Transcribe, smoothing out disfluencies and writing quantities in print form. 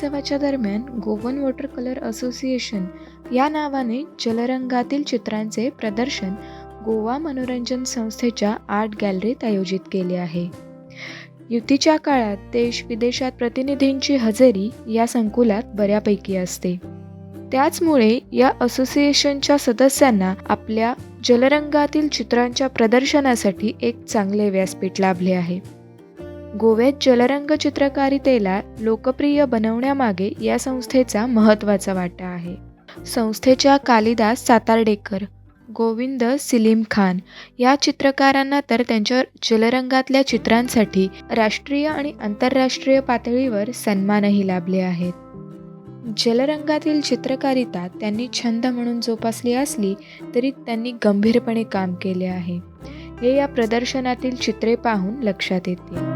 महोत्सवाच्या दरम्यान Goan water colour association या नावाने जलरंगातील चित्रांचे प्रदर्शन गोवा मनोरंजन संस्थेच्या आर्ट गॅलरीत आयोजित केले आहे. युतीच्या काळात देश विदेशात प्रतिनिधींची हजेरी या संकुलात बऱ्यापैकी असते. त्याचमुळे या असोसिएशनच्या सदस्यांना आपल्या जलरंगातील चित्रांच्या प्रदर्शनासाठी एक चांगले व्यासपीठ लाभले आहे. गोव्यात जलरंग चित्रकारितेला लोकप्रिय बनवण्यामागे या संस्थेचा महत्त्वाचा वाटा आहे. संस्थेच्या कालिदास सातार्डेकर, गोविंद सलीम खान या चित्रकारांना तर त्यांच्या जलरंगातल्या चित्रांसाठी राष्ट्रीय आणि आंतरराष्ट्रीय पातळीवर सन्मानही लाभले आहेत. जलरंगातील चित्रकारिता त्यांनी छंद म्हणून जोपासली असली तरी त्यांनी गंभीरपणे काम केले आहे, हे या प्रदर्शनातील चित्रे पाहून लक्षात येते.